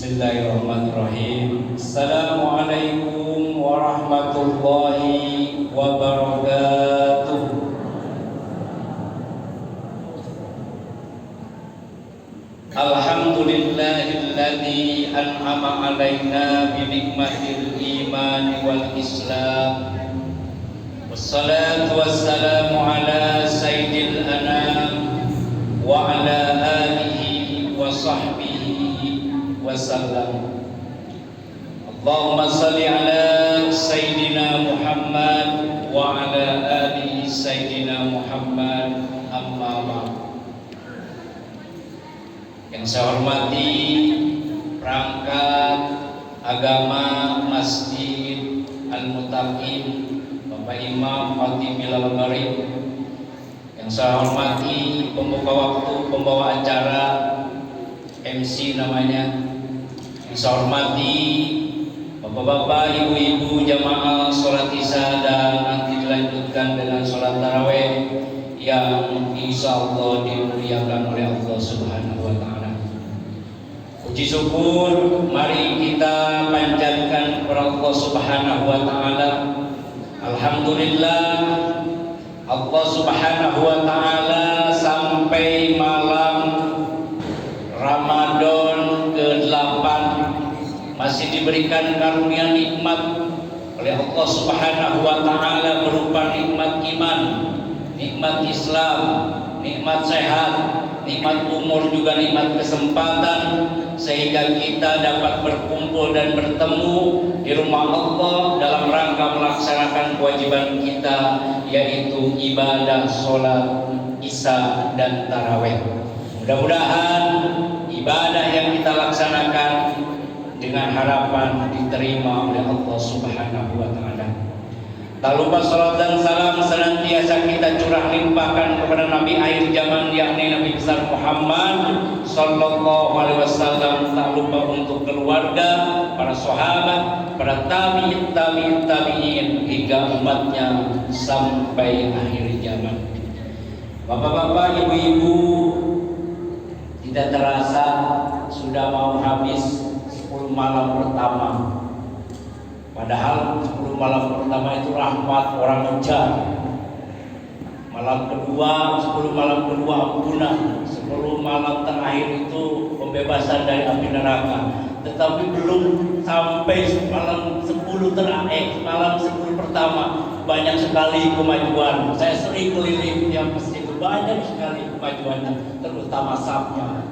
Bismillahirrahmanirrahim. Assalamualaikum warahmatullahi wabarakatuh. Alhamdulillahilladzi an'ama alaina bi nikmatil iman wal islam. Wassalatu wassalamu ala sayyidil anam wa ala alihi wa sahbihi wasallam. Allahumma salli ala Sayyidina Muhammad wa ala ali Sayyidina Muhammad, amma ba'd. Yang saya hormati perangkat agama Masjid Al-Muttaqin, Bapak Imam Fatih Bilal Maghrib. Yang saya hormati pembuka waktu, pembawa acara, MC namanya. Saya hormati bapak-bapak, ibu-ibu jamaah sholat isya dan nanti dilanjutkan dengan sholat tarawih yang insya Allah dimuliakan oleh Allah Subhanahu wa Ta'ala. Puji syukur mari kita panjatkan kepada Allah Subhanahu wa Ta'ala. Alhamdulillah, Allah Subhanahu wa Ta'ala sampai malam Ramadan ke-8 masih diberikan karunia nikmat oleh Allah Subhanahu wa Ta'ala berupa nikmat iman, nikmat Islam, nikmat sehat, nikmat umur, juga nikmat kesempatan, sehingga kita dapat berkumpul dan bertemu di rumah Allah dalam rangka melaksanakan kewajiban kita, yaitu ibadah sholat isya dan tarawih. Mudah-mudahan ibadah yang kita laksanakan dengan harapan diterima oleh Allah Subhanahu wa Ta'ala. Tak lupa salat dan salam senantiasa kita curah limpahkan kepada Nabi akhir zaman, yakni Nabi besar Muhammad sallallahu alaihi wasallam. Tak lupa untuk keluarga, para sahabat, para tabi'in hingga umatnya sampai akhir zaman. Bapak-bapak, ibu-ibu, tidak terasa sudah mau habis 10 malam pertama. Padahal 10 malam pertama itu rahmat orang hujan. Malam kedua, 10 malam kedua ampunan. 10 malam terakhir itu pembebasan dari api neraka. Tetapi belum sampai malam 10 terakhir, malam 10 pertama banyak sekali kemajuan. Saya sering keliling yang masjid, banyak sekali kemajuannya, terutama sapnya.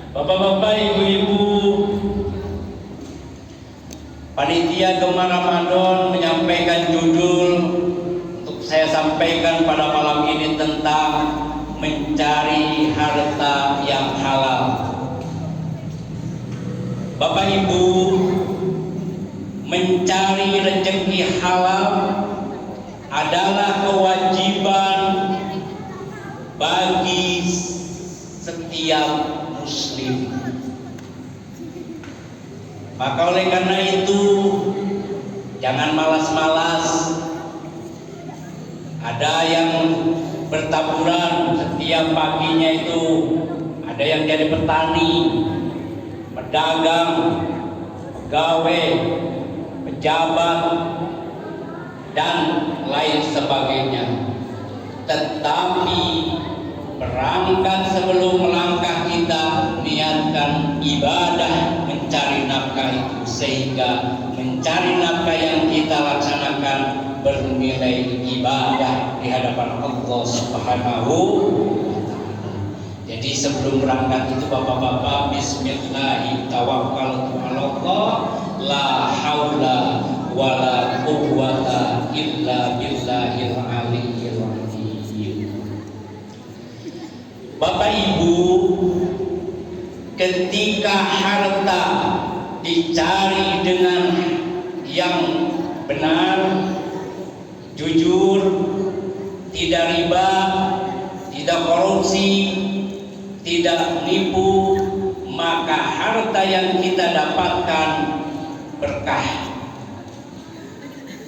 Bapak-bapak, ibu-ibu, panitia Gemar Ramadan menyampaikan judul untuk saya sampaikan pada malam ini tentang mencari harta yang halal. Bapak Ibu, mencari rezeki halal adalah kewajiban bagi setiap Muslim. Maka oleh karena itu jangan malas-malas. Ada yang bertaburan setiap paginya itu, ada yang jadi petani, pedagang, pegawai, pejabat, dan lain sebagainya. Tetapi berangkat sebelum melangkah kita niatkan ibadah mencari nafkah itu, sehingga mencari nafkah yang kita laksanakan bernilai ibadah di hadapan Allah Subhanahu wa Ta'ala. Jadi sebelum berangkat itu bapak-bapak, bismillahirrahmanirrahim, tawakkaltu 'ala Allah, la haula wala quwwata illa billahil aliyyil azim. Bapak Ibu, ketika harta dicari dengan yang benar, jujur, tidak riba, tidak korupsi, tidak nipu, maka harta yang kita dapatkan berkah.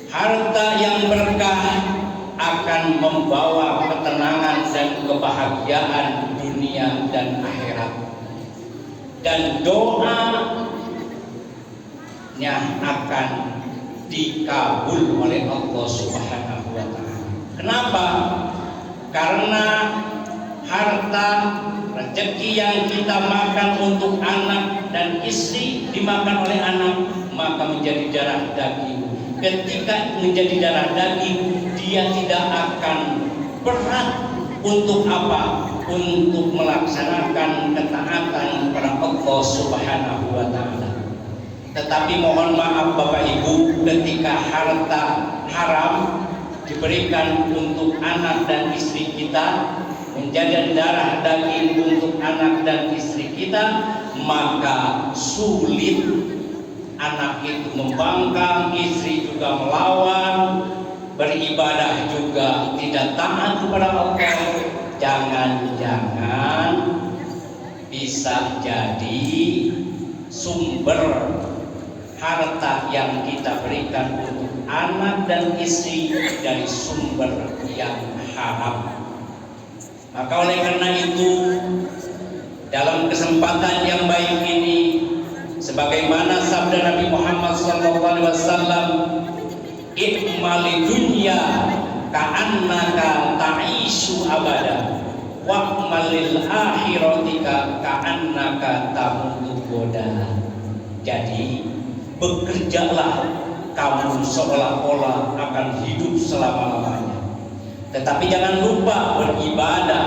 Harta yang berkah akan membawa ketenangan dan kebahagiaan dunia dan akhirat. dan doanya akan dikabul oleh Allah Subhanahu wa taala. Kenapa? Karena harta rezeki yang kita makan untuk anak dan istri dimakan oleh anak, maka menjadi darah daging. Ketika menjadi darah daging, dia tidak akan berat untuk apa? Untuk melaksanakan ketaatan kepada Allah Subhanahu wa taala. Tetapi mohon maaf Bapak Ibu, ketika harta haram diberikan untuk anak dan istri kita, menjadi darah daging untuk anak dan istri kita, maka sulit anak itu membangkang, istri juga melawan, beribadah juga tidak taat kepada Allah. Jangan-jangan bisa jadi sumber harta yang kita berikan untuk anak dan istri dari sumber yang haram. Maka oleh karena itu, dalam kesempatan yang baik ini, sebagaimana sabda Nabi Muhammad SAW, "Ikmali dunya ka'annaka ta'ishu abada, wa'malil akhiratika ka'annaka tamutu goda." Jadi bekerjalah kamu seolah-olah akan hidup selama-lamanya, tetapi jangan lupa beribadah,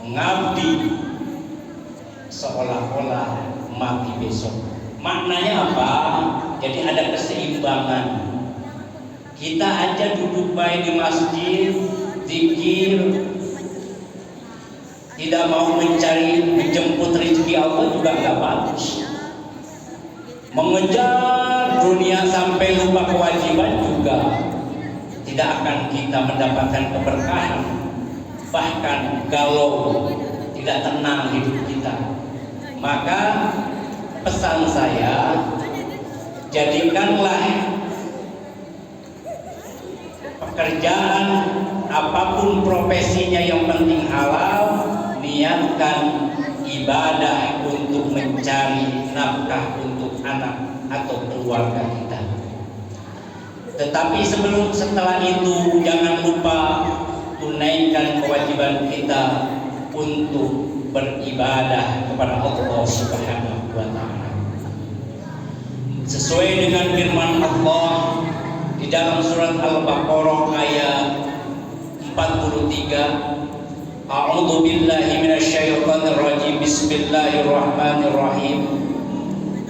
mengabdi seolah-olah mati besok. Maknanya apa? Jadi ada keseimbangan. Kita aja duduk baik di masjid, zikir, tidak mau mencari menjemput rezeki Allah juga nggak bagus. Mengejar dunia sampai lupa kewajiban juga tidak akan kita mendapatkan keberkahan. Bahkan galau, tidak tenang hidup kita. Maka pesan saya, jadikanlah pekerjaan apapun profesinya yang penting halal, niatkan ibadah untuk mencari nafkah untuk anak atau keluarga kita. Tetapi setelah itu jangan lupa tunaikan kewajiban kita untuk beribadah kepada Allah Subhanahu wa taala. Sesuai dengan firman Allah di dalam surat Al-Baqarah ayat 43, A'udzu billahi minasyaitonir rajim. Bismillahirrahmanirrahim.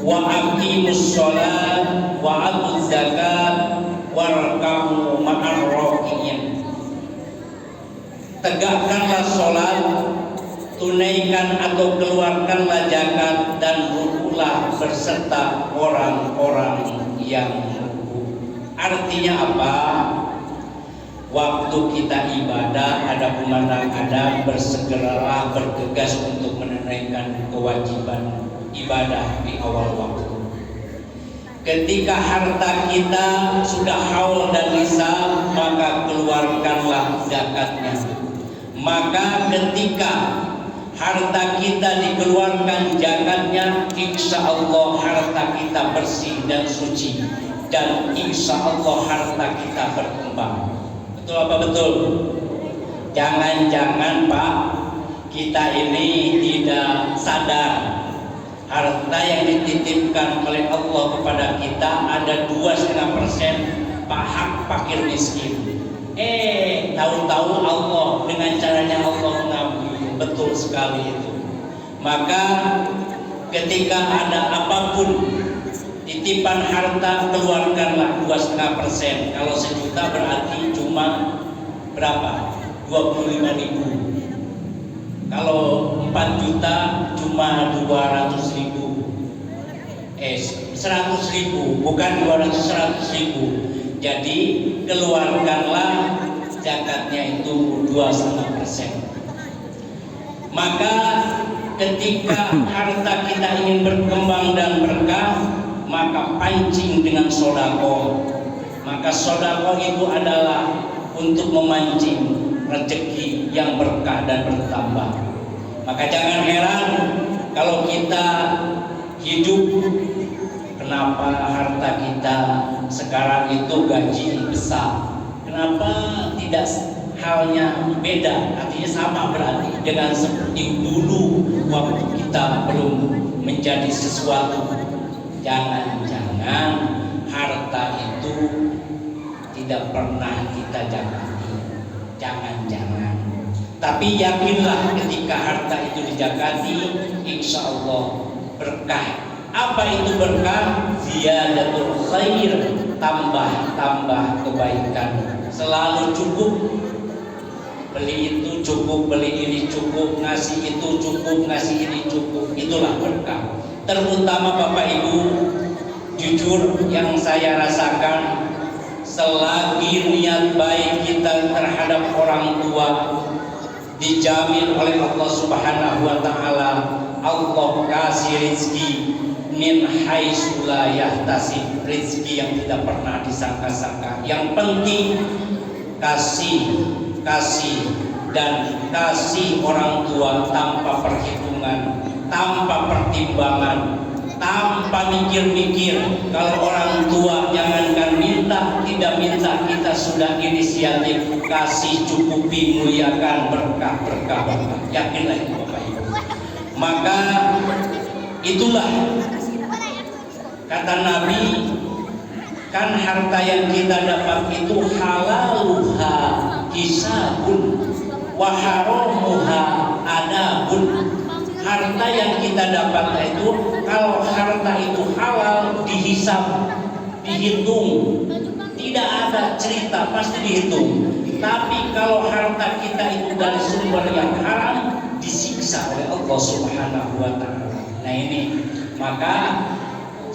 Wa aqimus shalat wa atuz zakat warka'u ma'ar raki'in. Tegakkanlah sholat, tunaikan atau keluarkanlah zakat, dan rukulah berserta orang-orang yang ruku. Artinya apa? Waktu kita ibadah, ada kumandang adab, bersegeralah bergegas untuk menunaikan kewajiban ibadah di awal waktu. Ketika harta kita sudah haul dan nisab, maka keluarkanlah zakatnya. Maka ketika harta kita dikeluarkan zakatnya, insya Allah harta kita bersih dan suci, dan insya Allah harta kita berkembang. Betul apa betul? Jangan-jangan Pak, kita ini tidak sadar harta yang dititipkan oleh Allah kepada kita ada 2,5% hak fakir miskin. Tahu-tahu Allah dengan caranya Allah mengambil. Betul sekali itu. Maka ketika ada apapun titipan harta, keluarkanlah 2,5%. Kalau 1 juta berarti cuma berapa? 25.000. Kalau 4 juta cuma 200.000. 100.000, bukan 100.000. Jadi keluarkanlah zakatnya itu 2,5%. Maka ketika harta kita ingin berkembang dan berkah, maka pancing dengan sedekah. Maka sedekah itu adalah untuk memancing rezeki yang berkah dan bertambah. Maka jangan heran kalau kita hidup, kenapa harta kita sekarang itu gaji besar? Kenapa tidak halnya beda? Artinya sama berarti dengan seperti dulu waktu kita belum menjadi sesuatu. Jangan-jangan harta itu tidak pernah kita jakati. Jangan-jangan. Tapi yakinlah ketika harta itu dijakati, insya Allah berkah. Apa itu berkah? Ziyadatul khair, tambah kebaikan. Selalu cukup. Beli itu cukup, beli ini cukup, ngasih itu cukup, ngasih ini cukup. Itulah berkah. Terutama Bapak Ibu, jujur yang saya rasakan, selagi niat baik kita terhadap orang tua dijamin oleh Allah Subhanahu wa taala, Allah kasih rezeki min haitsu la yahtasib, rezeki yang tidak pernah disangka-sangka. Yang penting kasih dan kasih orang tua tanpa perhitungan, tanpa pertimbangan, tanpa mikir-mikir. Kalau orang tua jangankan minta, tidak minta, kita sudah inisiatif kasih, cukupi, muliakan, berkah. Yakinlah itu Bapak Ibu. Maka itulah kata Nabi, kan harta yang kita dapat itu halaluha hisabun wa haramuha adabun. Harta yang kita dapat itu, kalau harta itu halal, dihisab, dihitung, tidak ada cerita, pasti dihitung. Tapi kalau harta kita itu dari sumber yang haram, disiksa oleh Allah Subhanahu wa taala. Nah ini, maka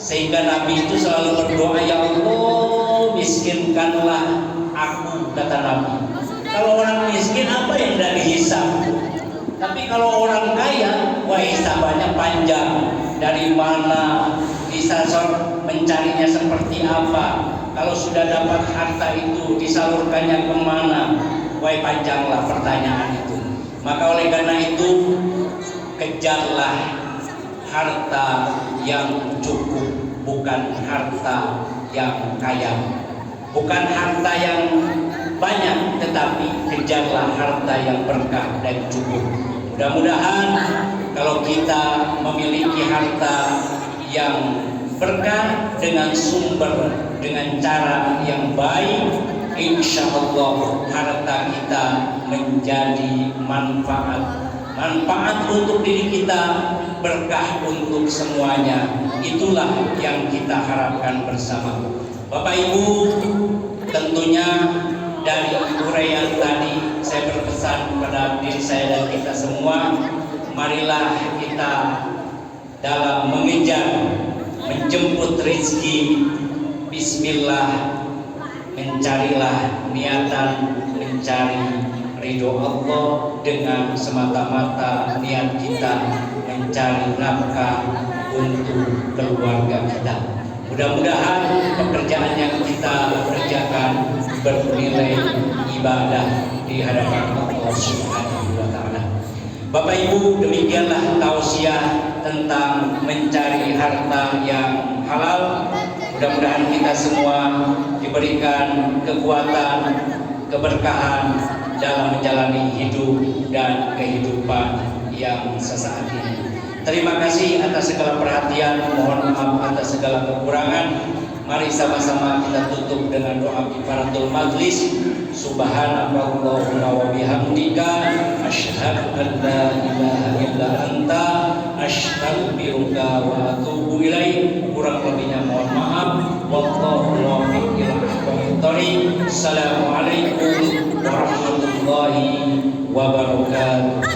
sehingga Nabi itu selalu berdoa, ya Allah miskinkanlah aku, kata Nabi. Kalau orang miskin apa yang tidak dihisab? Tapi kalau orang kaya, wah hisabannya panjang. Dari mana, disasar mencarinya seperti apa? Kalau sudah dapat harta itu, disalurkannya kemana? Wah panjanglah pertanyaan itu. Maka oleh karena itu, kejarlah harta yang cukup, bukan harta yang kaya, bukan harta yang banyak, tetapi kejarlah harta yang berkah dan cukup. Mudah-mudahan kalau kita memiliki harta yang berkah dengan sumber, dengan cara yang baik, insya Allah harta kita menjadi manfaat untuk diri kita, berkah untuk semuanya. Itulah yang kita harapkan bersama. Bapak Ibu, tentunya dari uraian tadi saya berpesan kepada diri saya dan kita semua, marilah kita dalam mengejar, menjemput rezeki, bismillah, mencarilah niatan mencari ridho Allah dengan semata-mata niat kita mencari nafkah untuk keluarga kita. Mudah-mudahan pekerjaan yang kita kerjakan bernilai ibadah di hadapan Allah Subhanahu wa taala. Bapak Ibu, demikianlah tausiah tentang mencari harta yang halal. Mudah-mudahan kita semua diberikan kekuatan, keberkahan dalam menjalani hidup dan kehidupan yang sesaat ini. Terima kasih atas segala perhatian, mohon maaf atas segala kekurangan. Mari sama-sama kita tutup dengan doa kifaratul majlis. Subhanakallahumma wa bihamdika asyhadu an la ilaha illa anta astaghfiruka wa atubu ilaik. Kurang lebihnya mohon maaf. Wallahu muwaffiq ila aqwamit thoriq. Assalamualaikum warahmatullahi wabarakatuh.